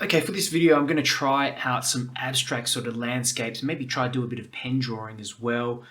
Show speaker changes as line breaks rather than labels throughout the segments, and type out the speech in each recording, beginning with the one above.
Okay, for this video I'm going to try out some abstract sort of landscapes, maybe try to do a bit of pen drawing as well,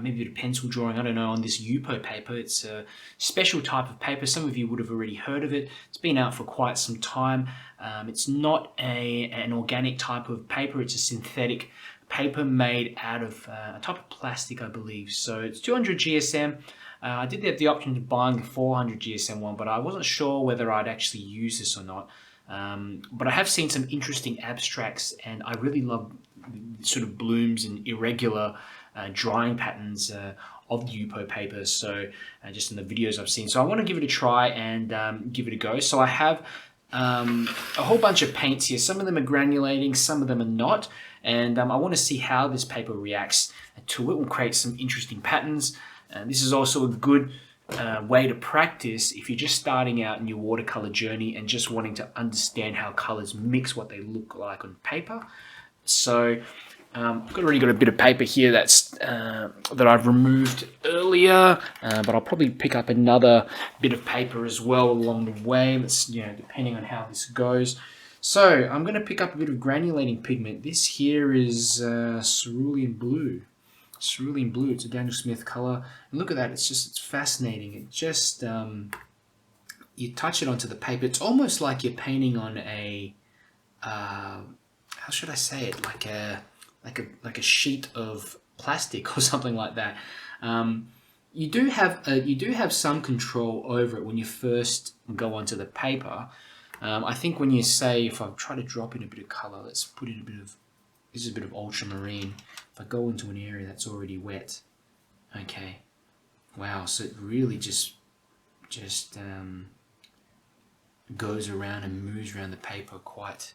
maybe a bit of pencil drawing, I don't know, on this Yupo paper. It's a special type of paper, some of you would have already heard of it. It's been out for quite some time. It's not an organic type of paper, it's a synthetic paper made out of a type of plastic, I believe. So it's 200 GSM. I did have the option of buying the 400 GSM one, but I wasn't sure whether I'd actually use this or not. But I have seen some interesting abstracts, and I really love sort of blooms and irregular drying patterns of the Yupo paper. So just in the videos I've seen, so I want to give it a try and give it a go. So I have a whole bunch of paints here. Some of them are granulating, some of them are not, and I want to see how this paper reacts to it. Will create some interesting patterns. This is also a good way to practice if you're just starting out in your watercolor journey and just wanting to understand how colors mix, what they look like on paper. So I've already got a bit of paper here that's that I've removed earlier, but I'll probably pick up another bit of paper as well along the way. That's, you know, depending on how this goes. So I'm going to pick up a bit of granulating pigment. This here is cerulean blue. Cerulean blue, it's a Daniel Smith color, and look at that, it's fascinating. It just you touch it onto the paper, it's almost like you're painting on a how should I say it, like a sheet of plastic or something like that. You do have some control over it when you first go onto the paper. I think when you say, if I try to drop in a bit of color, let's put in a bit of, this is a bit of ultramarine. If I go into an area that's already wet, okay, wow, so it really just goes around and moves around the paper quite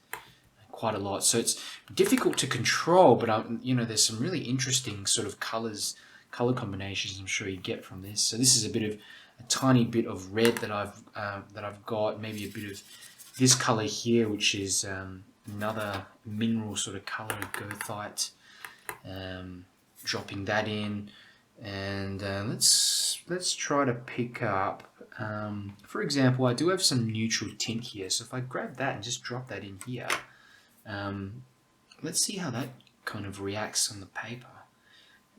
a lot. So it's difficult to control, but you know, there's some really interesting sort of color combinations I'm sure you get from this. So this is a tiny bit of red that I've got, maybe a bit of this color here, which is another mineral sort of color, goethite. Dropping that in, and let's try to pick up, for example, I do have some neutral tint here, so if I grab that and just drop that in here, let's see how that kind of reacts on the paper,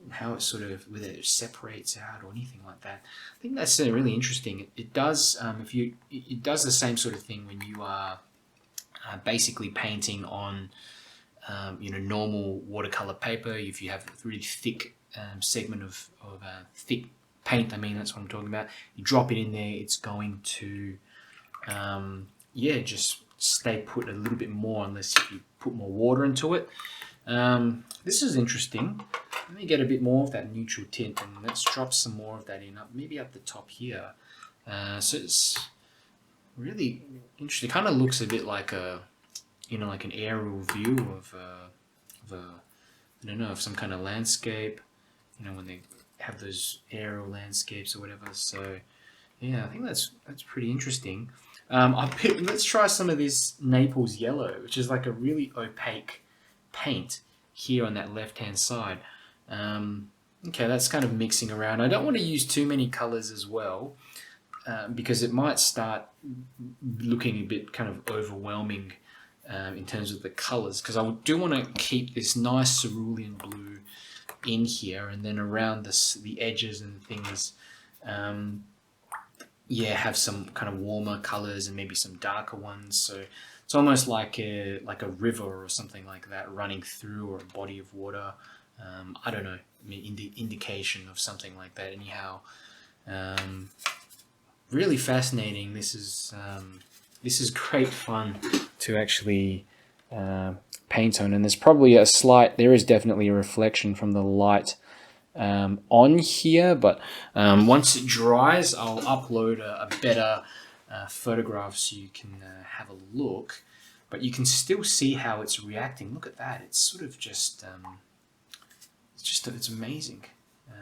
and how it sort of, whether it separates out or anything like that. I think that's really interesting. It does, it does the same sort of thing when you are basically painting on you know, normal watercolor paper. If you have a really thick segment of thick paint, I mean, that's what I'm talking about, you drop it in there, it's going to yeah, just stay put a little bit more, unless if you put more water into it. This is interesting. Let me get a bit more of that neutral tint, and let's drop some more of that in, maybe up the top here. So it's really interesting. It kind of looks a bit like a, you know, like an aerial view of I don't know, of some kind of landscape, you know, when they have those aerial landscapes or whatever. So yeah, I think that's pretty interesting. Let's try some of this Naples yellow, which is like a really opaque paint here on that left hand side. Okay, that's kind of mixing around. I don't want to use too many colors as well, because it might start looking a bit kind of overwhelming in terms of the colors, because I do want to keep this nice cerulean blue in here, and then around the edges and things, yeah, have some kind of warmer colors and maybe some darker ones. So it's almost like a river or something like that running through, or a body of water. I don't know, I mean, indication of something like that. Anyhow, really fascinating. This is great fun to actually paint on, and there's probably there is definitely a reflection from the light on here, but once it dries, I'll upload a better photograph so you can have a look, but you can still see how it's reacting. Look at that, it's sort of just it's amazing. I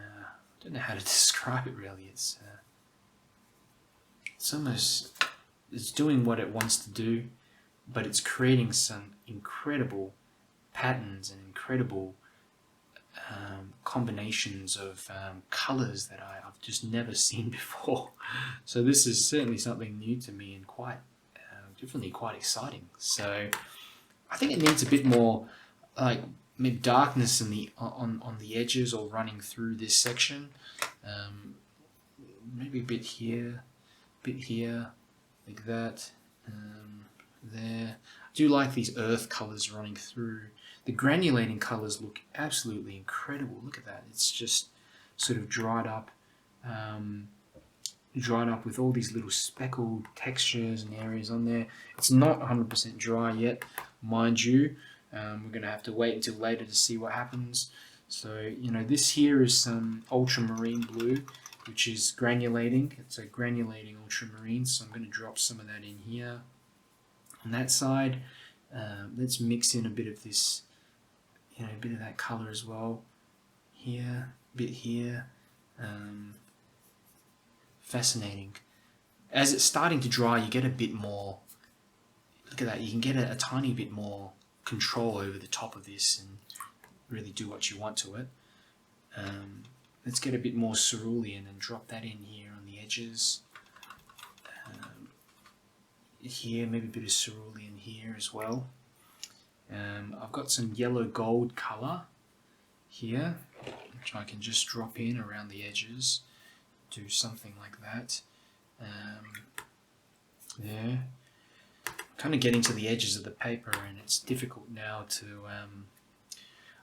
don't know how to describe it really. It's almost, it's doing what it wants to do, but it's creating some incredible patterns and incredible combinations of colors that I've just never seen before. So this is certainly something new to me, and quite definitely quite exciting. So I think it needs a bit more like maybe darkness in on the edges or running through this section. Maybe a bit here, like that. There. I do like these earth colours running through. The granulating colours look absolutely incredible. Look at that. It's just sort of dried up with all these little speckled textures and areas on there. It's not 100% dry yet, mind you. We're going to have to wait until later to see what happens. So, you know, this here is some ultramarine blue, which is granulating. It's a granulating ultramarine, so I'm going to drop some of that in here. On that side, let's mix in a bit of this, you know, a bit of that color as well. Here, a bit here. Fascinating. As it's starting to dry, you get a bit more, look at that, you can get a tiny bit more control over the top of this and really do what you want to it. Let's get a bit more cerulean and drop that in here on the edges. Here, maybe a bit of cerulean here as well. I've got some yellow gold colour here, which I can just drop in around the edges. Do something like that. There. Kind of getting to the edges of the paper, and it's difficult now to.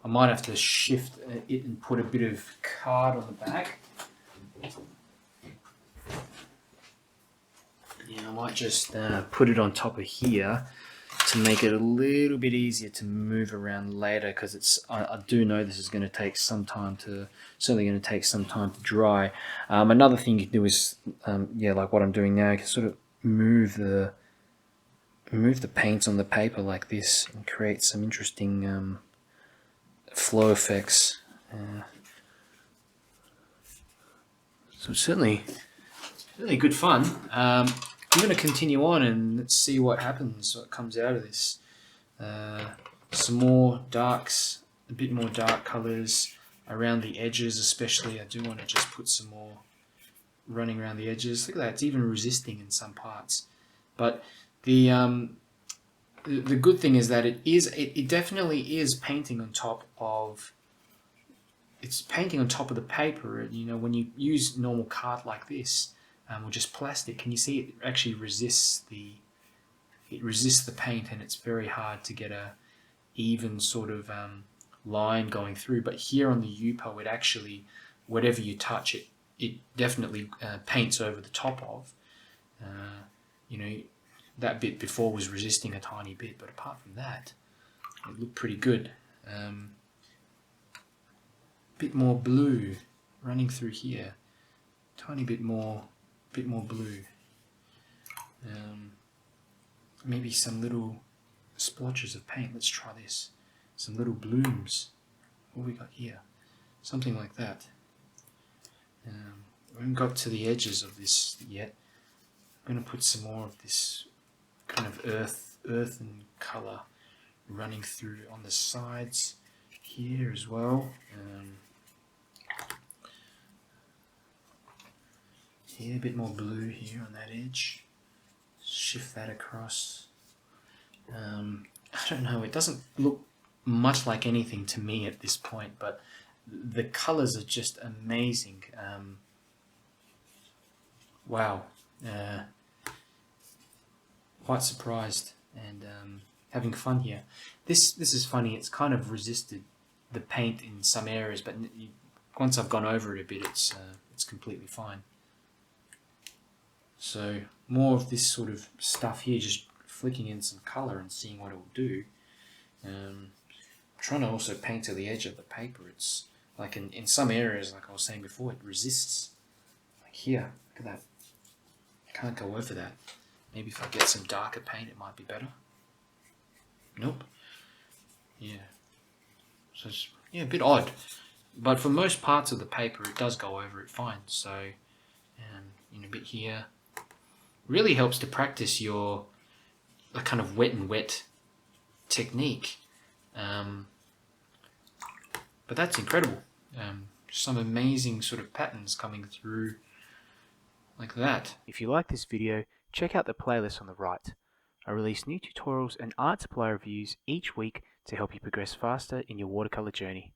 I might have to shift it and put a bit of card on the back. Yeah, I might just put it on top of here to make it a little bit easier to move around later, because it's. I do know this is going to take some time to. Certainly going to take some time to dry. Another thing you can do is, yeah, like what I'm doing now, you can sort of move the paint on the paper like this and create some interesting flow effects. So it's certainly good fun. I'm going to continue on and let's see what happens, what comes out of this. Some more darks, a bit more dark colours around the edges especially. I do want to just put some more running around the edges. Look at that, it's even resisting in some parts. But the good thing is that it definitely is painting on top of, it's painting on top of the paper. You know, when you use normal card like this, or just plastic, can you see it actually resists the paint, and it's very hard to get a even sort of line going through. But here on the Yupo, it actually, whatever you touch, it definitely paints over the top of. You know, that bit before was resisting a tiny bit, but apart from that, it looked pretty good. Bit more blue running through here, tiny bit more blue. Maybe some little splotches of paint. Let's try this. Some little blooms. What have we got here? Something like that. We haven't got to the edges of this yet. I'm going to put some more of this kind of earthen colour running through on the sides here as well. Here, a bit more blue here on that edge. Shift that across. I don't know, it doesn't look much like anything to me at this point, but the colours are just amazing. Wow. Quite surprised and having fun here. This is funny, it's kind of resisted the paint in some areas, but once I've gone over it a bit, it's completely fine. So more of this sort of stuff here, just flicking in some colour and seeing what it will do. I'm trying to also paint to the edge of the paper. It's like in some areas, like I was saying before, it resists. Like here, look at that. I can't go over that. Maybe if I get some darker paint, it might be better. Nope. Yeah. So it's, yeah, a bit odd. But for most parts of the paper, it does go over it fine. So, in a bit here, really helps to practice your kind of wet and wet technique. But that's incredible. Some amazing sort of patterns coming through like that.
If you like this video, check out the playlist on the right.
I release new tutorials and art supply reviews each week to help you progress faster in your watercolor journey.